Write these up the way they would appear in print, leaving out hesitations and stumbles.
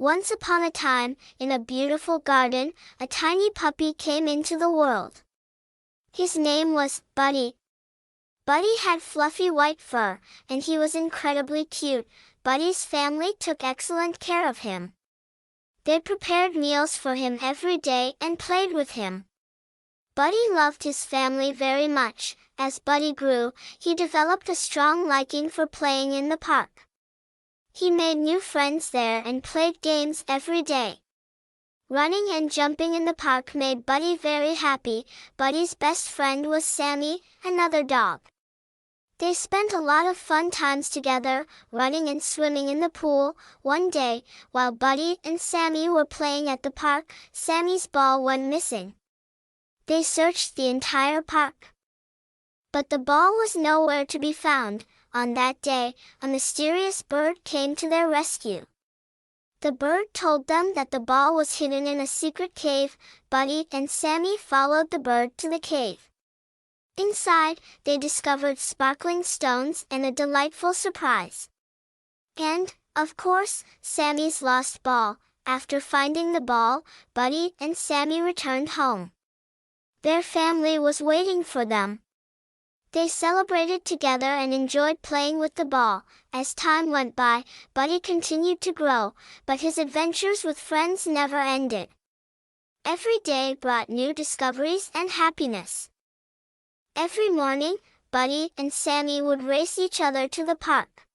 Once upon a time, in a beautiful garden, a tiny puppy came into the world. His name was Buddy. Buddy had fluffy white fur, and he was incredibly cute. Buddy's family took excellent care of him. They prepared meals for him every day and played with him. Buddy loved his family very much. As Buddy grew, he developed a strong liking for playing in the park. He made new friends there and played games every day. Running and jumping in the park made Buddy very happy. Buddy's best friend was Sammy, another dog. They spent a lot of fun times together, running and swimming in the pool. One day, while Buddy and Sammy were playing at the park, Sammy's ball went missing. They searched the entire park, but the ball was nowhere to be found. On that day, a mysterious bird came to their rescue. The bird told them that the ball was hidden in a secret cave. Buddy and Sammy followed the bird to the cave. Inside, they discovered sparkling stones and a delightful surprise. And, of course, Sammy's lost ball. After finding the ball, Buddy and Sammy returned home. Their family was waiting for them. They celebrated together and enjoyed playing with the ball. As time went by, Buddy continued to grow, but his adventures with friends never ended. Every day brought new discoveries and happiness. Every morning, Buddy and Sammy would race each other to the park.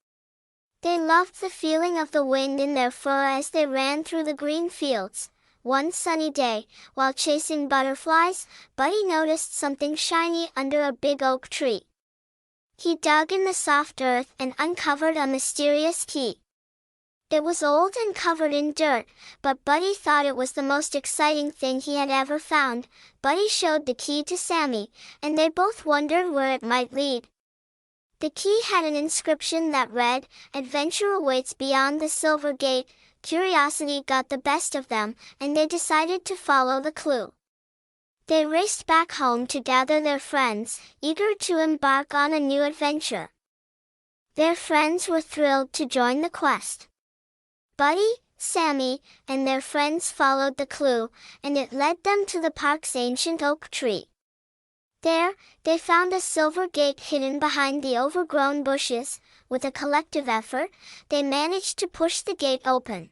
They loved the feeling of the wind in their fur as they ran through the green fields. One sunny day, while chasing butterflies, Buddy noticed something shiny under a big oak tree. He dug in the soft earth and uncovered a mysterious key. It was old and covered in dirt, but Buddy thought it was the most exciting thing he had ever found. Buddy showed the key to Sammy, and they both wondered where it might lead. The key had an inscription that read, "Adventure awaits beyond the silver gate." Curiosity got the best of them, and they decided to follow the clue. They raced back home to gather their friends, eager to embark on a new adventure. Their friends were thrilled to join the quest. Buddy, Sammy, and their friends followed the clue, and it led them to the park's ancient oak tree. There, they found a silver gate hidden behind the overgrown bushes. With a collective effort, they managed to push the gate open.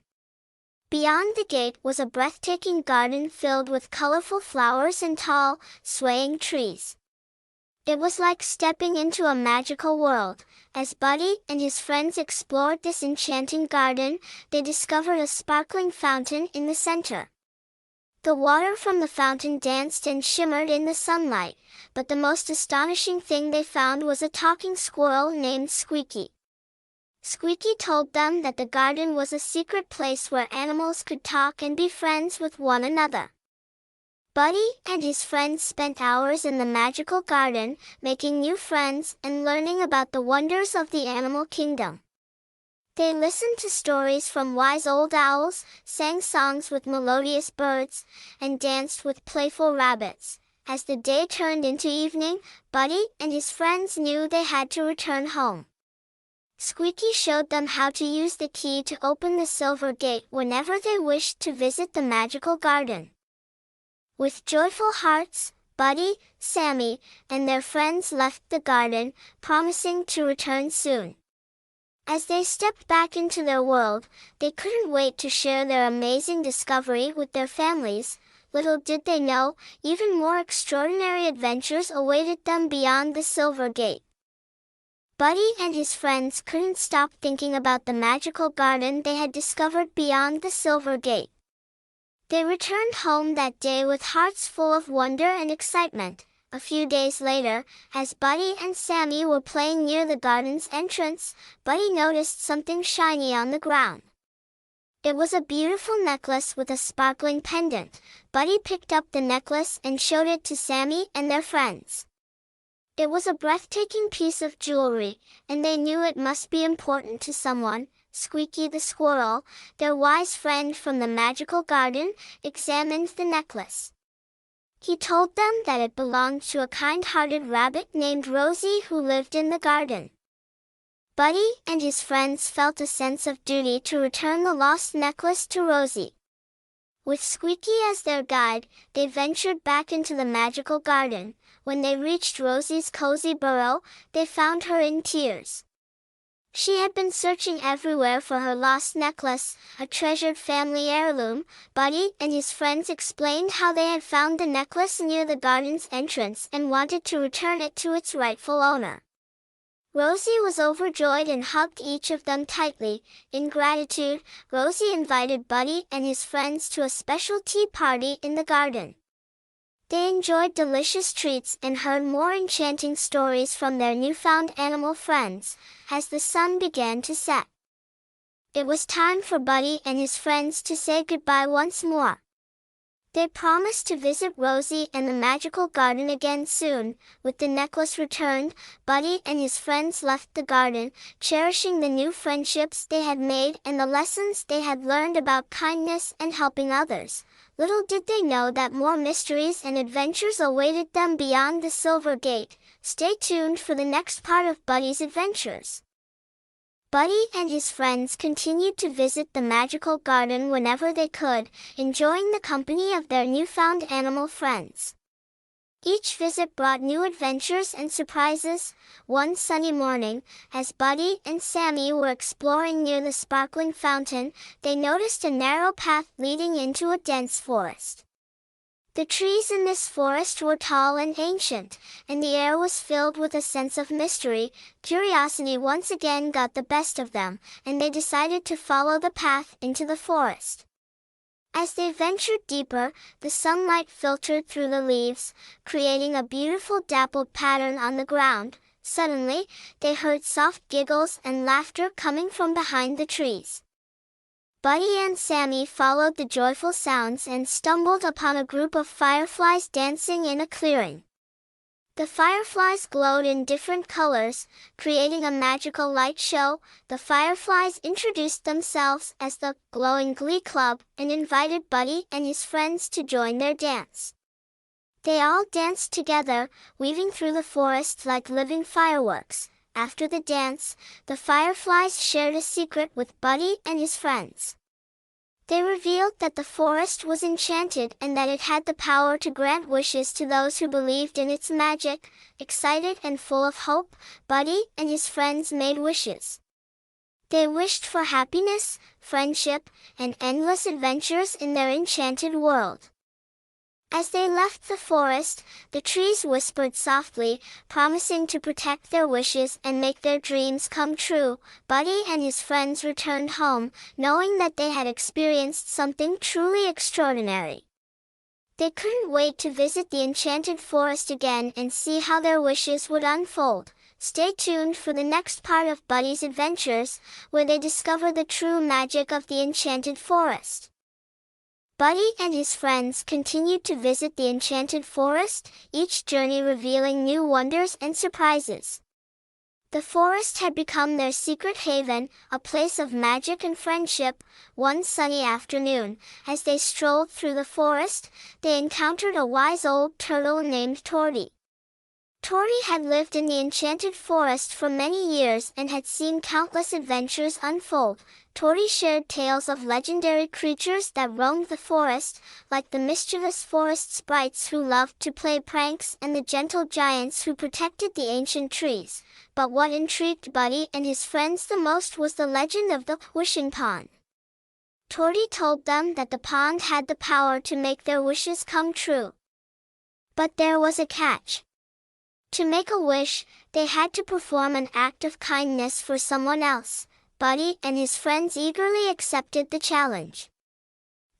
Beyond the gate was a breathtaking garden filled with colorful flowers and tall, swaying trees. It was like stepping into a magical world. As Buddy and his friends explored this enchanting garden, they discovered a sparkling fountain in the center. The water from the fountain danced and shimmered in the sunlight, but the most astonishing thing they found was a talking squirrel named Squeaky. Squeaky told them that the garden was a secret place where animals could talk and be friends with one another. Buddy and his friends spent hours in the magical garden, making new friends and learning about the wonders of the animal kingdom. They listened to stories from wise old owls, sang songs with melodious birds, and danced with playful rabbits. As the day turned into evening, Buddy and his friends knew they had to return home. Squeaky showed them how to use the key to open the silver gate whenever they wished to visit the magical garden. With joyful hearts, Buddy, Sammy, and their friends left the garden, promising to return soon. As they stepped back into their world, they couldn't wait to share their amazing discovery with their families. Little did they know, even more extraordinary adventures awaited them beyond the silver gate. Buddy and his friends couldn't stop thinking about the magical garden they had discovered beyond the silver gate. They returned home that day with hearts full of wonder and excitement. A few days later, as Buddy and Sammy were playing near the garden's entrance, Buddy noticed something shiny on the ground. It was a beautiful necklace with a sparkling pendant. Buddy picked up the necklace and showed it to Sammy and their friends. It was a breathtaking piece of jewelry, and they knew it must be important to someone. Squeaky the squirrel, their wise friend from the magical garden, examined the necklace. He told them that it belonged to a kind-hearted rabbit named Rosie who lived in the garden. Buddy and his friends felt a sense of duty to return the lost necklace to Rosie. With Squeaky as their guide, they ventured back into the magical garden. When they reached Rosie's cozy burrow, they found her in tears. She had been searching everywhere for her lost necklace, a treasured family heirloom. Buddy and his friends explained how they had found the necklace near the garden's entrance and wanted to return it to its rightful owner. Rosie was overjoyed and hugged each of them tightly. In gratitude, Rosie invited Buddy and his friends to a special tea party in the garden. They enjoyed delicious treats and heard more enchanting stories from their newfound animal friends. As the sun began to set, it was time for Buddy and his friends to say goodbye once more. They promised to visit Rosie and the magical garden again soon. With the necklace returned, Buddy and his friends left the garden, cherishing the new friendships they had made and the lessons they had learned about kindness and helping others. Little did they know that more mysteries and adventures awaited them beyond the Silver Gate. Stay tuned for the next part of Buddy's adventures. Buddy and his friends continued to visit the magical garden whenever they could, enjoying the company of their newfound animal friends. Each visit brought new adventures and surprises. One sunny morning, as Buddy and Sammy were exploring near the sparkling fountain, they noticed a narrow path leading into a dense forest. The trees in this forest were tall and ancient, and the air was filled with a sense of mystery. Curiosity once again got the best of them, and they decided to follow the path into the forest. As they ventured deeper, the sunlight filtered through the leaves, creating a beautiful dappled pattern on the ground. Suddenly, they heard soft giggles and laughter coming from behind the trees. Buddy and Sammy followed the joyful sounds and stumbled upon a group of fireflies dancing in a clearing. The fireflies glowed in different colors, creating a magical light show. The fireflies introduced themselves as the Glowing Glee Club and invited Buddy and his friends to join their dance. They all danced together, weaving through the forest like living fireworks. After the dance, the fireflies shared a secret with Buddy and his friends. They revealed that the forest was enchanted and that it had the power to grant wishes to those who believed in its magic. Excited and full of hope, Buddy and his friends made wishes. They wished for happiness, friendship, and endless adventures in their enchanted world. As they left the forest, the trees whispered softly, promising to protect their wishes and make their dreams come true. Buddy and his friends returned home, knowing that they had experienced something truly extraordinary. They couldn't wait to visit the enchanted forest again and see how their wishes would unfold. Stay tuned for the next part of Buddy's adventures, where they discover the true magic of the enchanted forest. Buddy and his friends continued to visit the enchanted forest, each journey revealing new wonders and surprises. The forest had become their secret haven, a place of magic and friendship. One sunny afternoon, as they strolled through the forest, they encountered a wise old turtle named Tori. Tori had lived in the enchanted forest for many years and had seen countless adventures unfold. Tori shared tales of legendary creatures that roamed the forest, like the mischievous forest sprites who loved to play pranks and the gentle giants who protected the ancient trees. But what intrigued Buddy and his friends the most was the legend of the wishing pond. Tori told them that the pond had the power to make their wishes come true. But there was a catch. To make a wish, they had to perform an act of kindness for someone else. Buddy and his friends eagerly accepted the challenge.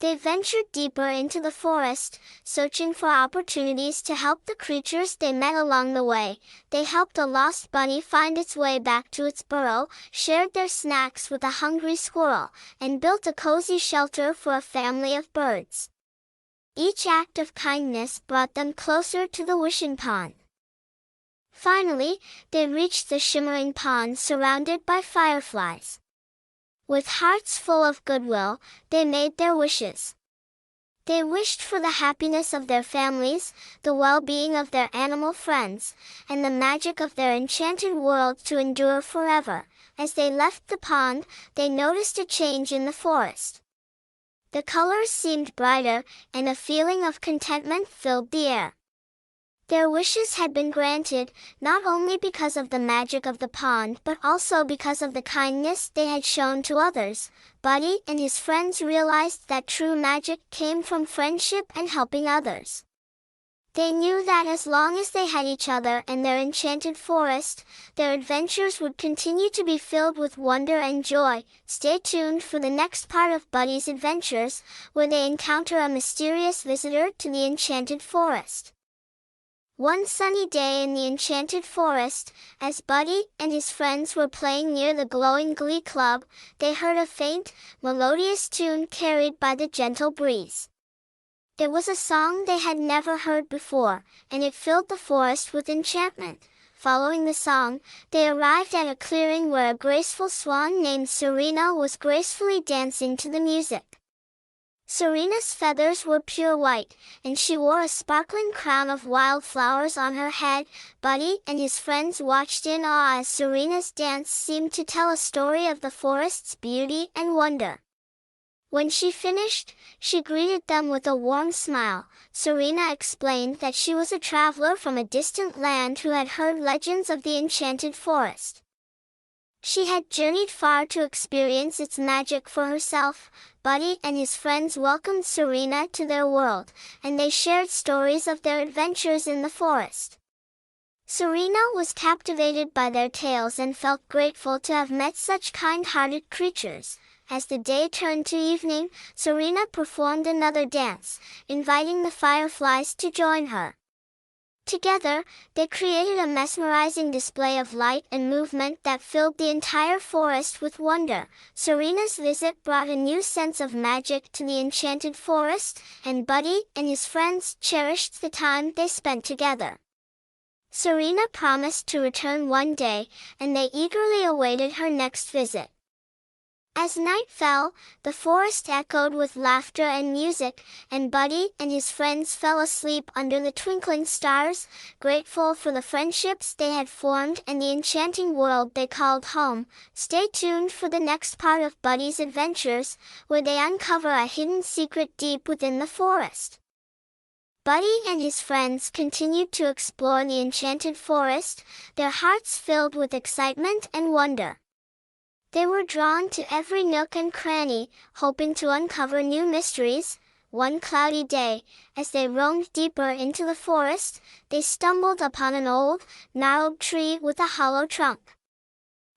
They ventured deeper into the forest, searching for opportunities to help the creatures they met along the way. They helped a lost bunny find its way back to its burrow, shared their snacks with a hungry squirrel, and built a cozy shelter for a family of birds. Each act of kindness brought them closer to the wishing pond. Finally, they reached the shimmering pond surrounded by fireflies. With hearts full of goodwill, they made their wishes. They wished for the happiness of their families, the well-being of their animal friends, and the magic of their enchanted world to endure forever. As they left the pond, they noticed a change in the forest. The colors seemed brighter, and a feeling of contentment filled the air. Their wishes had been granted, not only because of the magic of the pond but also because of the kindness they had shown to others. Buddy and his friends realized that true magic came from friendship and helping others. They knew that as long as they had each other and their enchanted forest, their adventures would continue to be filled with wonder and joy. Stay tuned for the next part of Buddy's adventures, where they encounter a mysterious visitor to the enchanted forest. One sunny day in the enchanted forest, as Buddy and his friends were playing near the glowing glee club, they heard a faint, melodious tune carried by the gentle breeze. It was a song they had never heard before, and it filled the forest with enchantment. Following the song, they arrived at a clearing where a graceful swan named Serena was gracefully dancing to the music. Serena's feathers were pure white, and she wore a sparkling crown of wildflowers on her head. Buddy and his friends watched in awe as Serena's dance seemed to tell a story of the forest's beauty and wonder. When she finished, she greeted them with a warm smile. Serena explained that she was a traveler from a distant land who had heard legends of the enchanted forest. She had journeyed far to experience its magic for herself. Buddy and his friends welcomed Serena to their world, and they shared stories of their adventures in the forest. Serena was captivated by their tales and felt grateful to have met such kind-hearted creatures. As the day turned to evening, Serena performed another dance, inviting the fireflies to join her. Together, they created a mesmerizing display of light and movement that filled the entire forest with wonder. Serena's visit brought a new sense of magic to the enchanted forest, and Buddy and his friends cherished the time they spent together. Serena promised to return one day, and they eagerly awaited her next visit. As night fell, the forest echoed with laughter and music, and Buddy and his friends fell asleep under the twinkling stars, grateful for the friendships they had formed and the enchanting world they called home. Stay tuned for the next part of Buddy's adventures, where they uncover a hidden secret deep within the forest. Buddy and his friends continued to explore the enchanted forest, their hearts filled with excitement and wonder. They were drawn to every nook and cranny, hoping to uncover new mysteries. One cloudy day, as they roamed deeper into the forest, they stumbled upon an old, gnarled tree with a hollow trunk.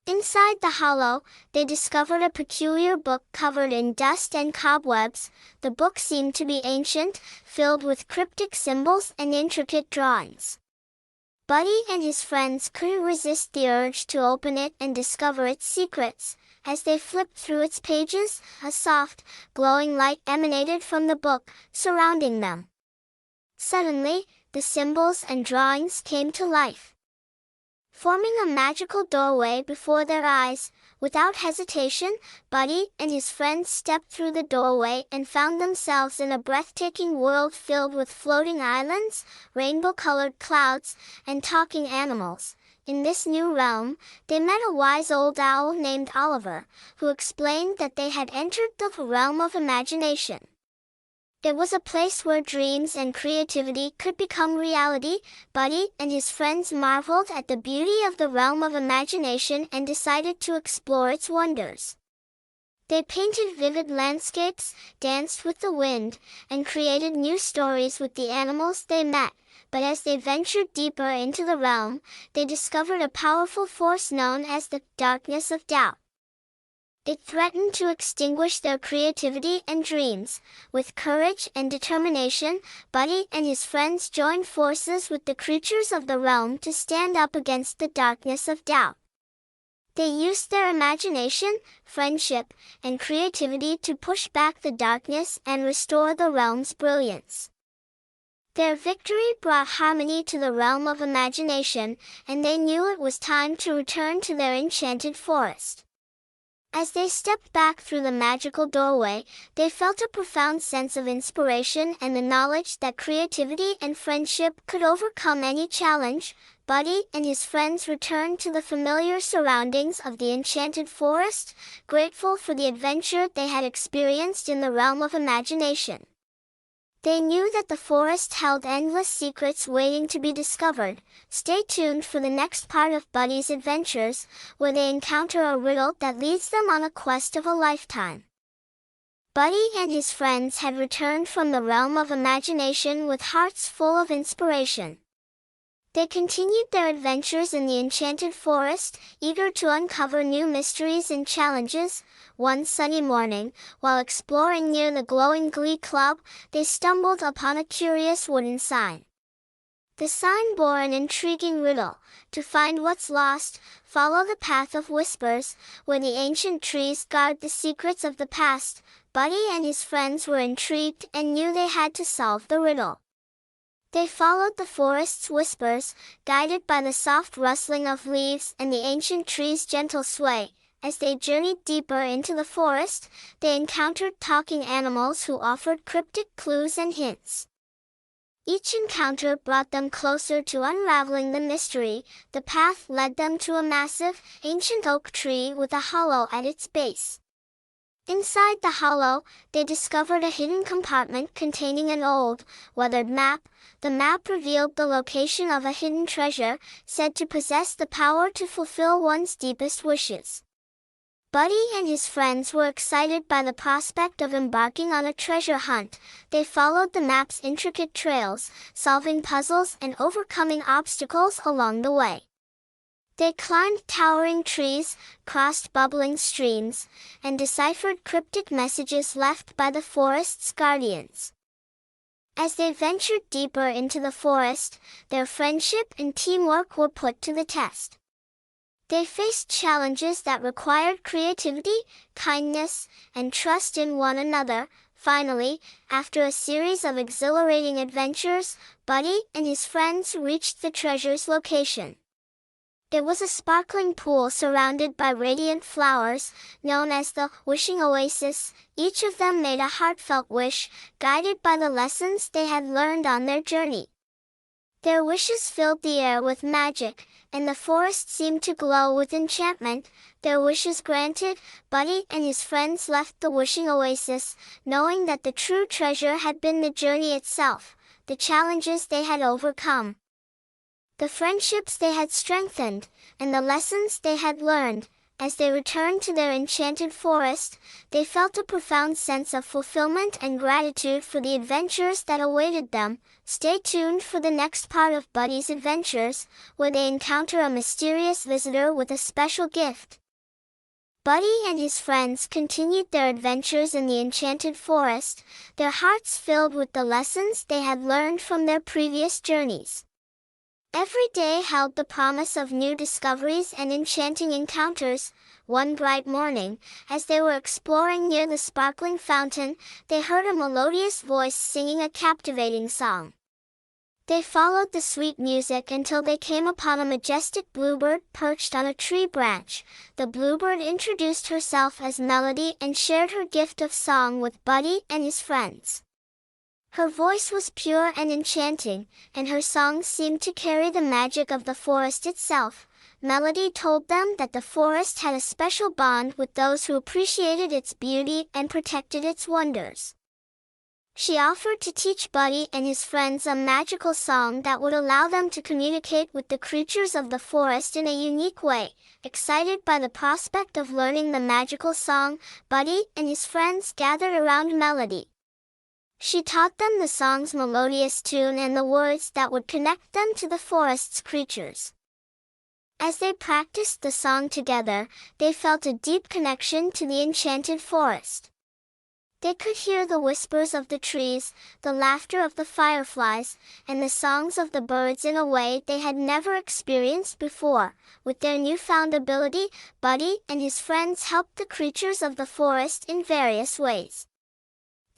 Inside the hollow, they discovered a peculiar book covered in dust and cobwebs. The book seemed to be ancient, filled with cryptic symbols and intricate drawings. Buddy and his friends couldn't resist the urge to open it and discover its secrets. As they flipped through its pages, a soft, glowing light emanated from the book, surrounding them. Suddenly, the symbols and drawings came to life, forming a magical doorway before their eyes. Without hesitation, Buddy and his friends stepped through the doorway and found themselves in a breathtaking world filled with floating islands, rainbow-colored clouds, and talking animals. In this new realm, they met a wise old owl named Oliver, who explained that they had entered the realm of imagination. It was a place where dreams and creativity could become reality. Buddy and his friends marveled at the beauty of the realm of imagination and decided to explore its wonders. They painted vivid landscapes, danced with the wind, and created new stories with the animals they met. But as they ventured deeper into the realm, they discovered a powerful force known as the darkness of doubt. It threatened to extinguish their creativity and dreams. With courage and determination, Buddy and his friends joined forces with the creatures of the realm to stand up against the darkness of doubt. They used their imagination, friendship, and creativity to push back the darkness and restore the realm's brilliance. Their victory brought harmony to the realm of imagination, and they knew it was time to return to their enchanted forest. As they stepped back through the magical doorway, they felt a profound sense of inspiration and the knowledge that creativity and friendship could overcome any challenge. Buddy and his friends returned to the familiar surroundings of the enchanted forest, grateful for the adventure they had experienced in the realm of imagination. They knew that the forest held endless secrets waiting to be discovered. Stay tuned for the next part of Buddy's adventures, where they encounter a riddle that leads them on a quest of a lifetime. Buddy and his friends had returned from the realm of imagination with hearts full of inspiration. They continued their adventures in the enchanted forest, eager to uncover new mysteries and challenges. One sunny morning, while exploring near the glowing Glee Club, they stumbled upon a curious wooden sign. The sign bore an intriguing riddle: to find what's lost, follow the path of whispers, where the ancient trees guard the secrets of the past. Buddy and his friends were intrigued and knew they had to solve the riddle. They followed the forest's whispers, guided by the soft rustling of leaves and the ancient tree's gentle sway. As they journeyed deeper into the forest, they encountered talking animals who offered cryptic clues and hints. Each encounter brought them closer to unraveling the mystery. The path led them to a massive, ancient oak tree with a hollow at its base. Inside the hollow, they discovered a hidden compartment containing an old, weathered map. The map revealed the location of a hidden treasure, said to possess the power to fulfill one's deepest wishes. Buddy and his friends were excited by the prospect of embarking on a treasure hunt. They followed the map's intricate trails, solving puzzles and overcoming obstacles along the way. They climbed towering trees, crossed bubbling streams, and deciphered cryptic messages left by the forest's guardians. As they ventured deeper into the forest, their friendship and teamwork were put to the test. They faced challenges that required creativity, kindness, and trust in one another. Finally, after a series of exhilarating adventures, Buddy and his friends reached the treasure's location. It was a sparkling pool surrounded by radiant flowers, known as the wishing oasis. Each of them made a heartfelt wish, guided by the lessons they had learned on their journey. Their wishes filled the air with magic, and the forest seemed to glow with enchantment. Their wishes granted, Buddy and his friends left the wishing oasis, knowing that the true treasure had been the journey itself, the challenges they had overcome, the friendships they had strengthened, and the lessons they had learned. As they returned to their enchanted forest, they felt a profound sense of fulfillment and gratitude for the adventures that awaited them. Stay tuned for the next part of Buddy's adventures, where they encounter a mysterious visitor with a special gift. Buddy and his friends continued their adventures in the enchanted forest, their hearts filled with the lessons they had learned from their previous journeys. Every day held the promise of new discoveries and enchanting encounters. One bright morning, as they were exploring near the sparkling fountain, they heard a melodious voice singing a captivating song. They followed the sweet music until they came upon a majestic bluebird perched on a tree branch. The bluebird introduced herself as Melody and shared her gift of song with Buddy and his friends. Her voice was pure and enchanting, and her song seemed to carry the magic of the forest itself. Melody told them that the forest had a special bond with those who appreciated its beauty and protected its wonders. She offered to teach Buddy and his friends a magical song that would allow them to communicate with the creatures of the forest in a unique way. Excited by the prospect of learning the magical song, Buddy and his friends gathered around Melody. She taught them the song's melodious tune and the words that would connect them to the forest's creatures. As they practiced the song together, they felt a deep connection to the enchanted forest. They could hear the whispers of the trees, the laughter of the fireflies, and the songs of the birds in a way they had never experienced before. With their newfound ability, Buddy and his friends helped the creatures of the forest in various ways.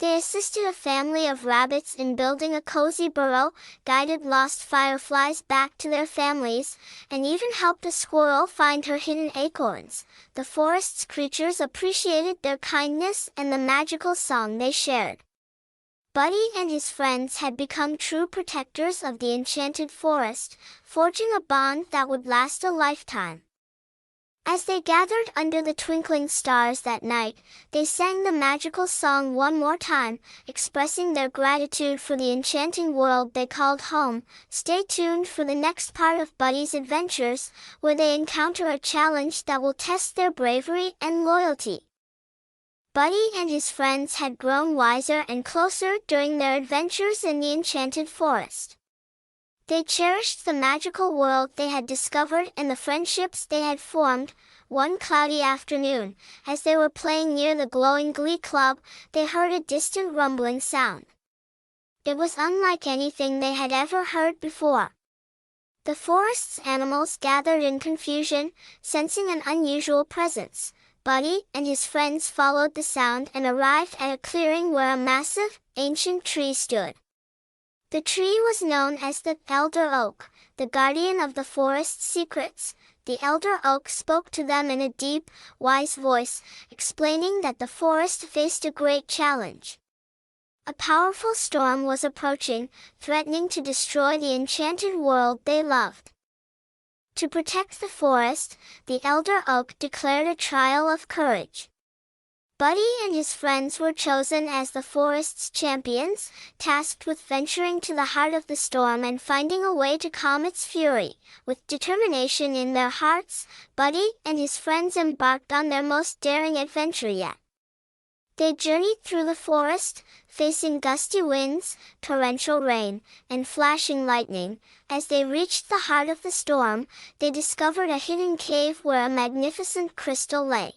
They assisted a family of rabbits in building a cozy burrow, guided lost fireflies back to their families, and even helped a squirrel find her hidden acorns. The forest's creatures appreciated their kindness and the magical song they shared. Buddy and his friends had become true protectors of the enchanted forest, forging a bond that would last a lifetime. As they gathered under the twinkling stars that night, they sang the magical song one more time, expressing their gratitude for the enchanting world they called home. Stay tuned for the next part of Buddy's adventures, where they encounter a challenge that will test their bravery and loyalty. Buddy and his friends had grown wiser and closer during their adventures in the enchanted forest. They cherished the magical world they had discovered and the friendships they had formed. One cloudy afternoon, as they were playing near the glowing glee club, they heard a distant rumbling sound. It was unlike anything they had ever heard before. The forest's animals gathered in confusion, sensing an unusual presence. Buddy and his friends followed the sound and arrived at a clearing where a massive, ancient tree stood. The tree was known as the elder oak, the guardian of the forest's secrets. The elder oak spoke to them in a deep, wise voice, explaining that the forest faced a great challenge. A powerful storm was approaching, threatening to destroy the enchanted world they loved. To protect the forest, the elder oak declared a trial of courage. Buddy and his friends were chosen as the forest's champions, tasked with venturing to the heart of the storm and finding a way to calm its fury. With determination in their hearts, Buddy and his friends embarked on their most daring adventure yet. They journeyed through the forest, facing gusty winds, torrential rain, and flashing lightning. As they reached the heart of the storm, they discovered a hidden cave where a magnificent crystal lay.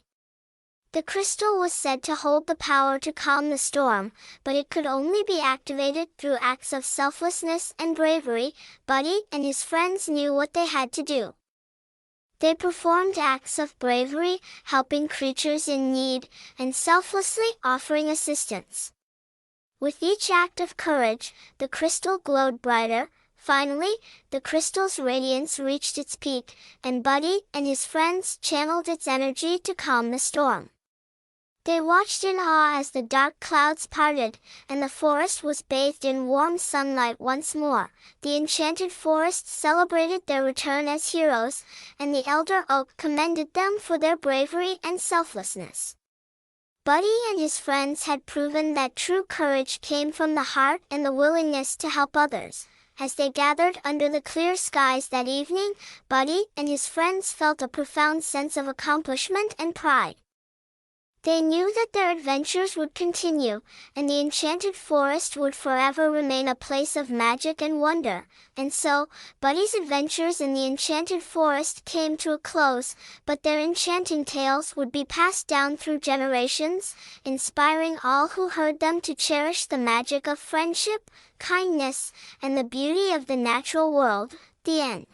The crystal was said to hold the power to calm the storm, but it could only be activated through acts of selflessness and bravery. Buddy and his friends knew what they had to do. They performed acts of bravery, helping creatures in need, and selflessly offering assistance. With each act of courage, the crystal glowed brighter. Finally, the crystal's radiance reached its peak, and Buddy and his friends channeled its energy to calm the storm. They watched in awe as the dark clouds parted, and the forest was bathed in warm sunlight once more. The enchanted forest celebrated their return as heroes, and the elder oak commended them for their bravery and selflessness. Buddy and his friends had proven that true courage came from the heart and the willingness to help others. As they gathered under the clear skies that evening, Buddy and his friends felt a profound sense of accomplishment and pride. They knew that their adventures would continue, and the enchanted forest would forever remain a place of magic and wonder. And so, Buddy's adventures in the enchanted forest came to a close, but their enchanting tales would be passed down through generations, inspiring all who heard them to cherish the magic of friendship, kindness, and the beauty of the natural world. The end.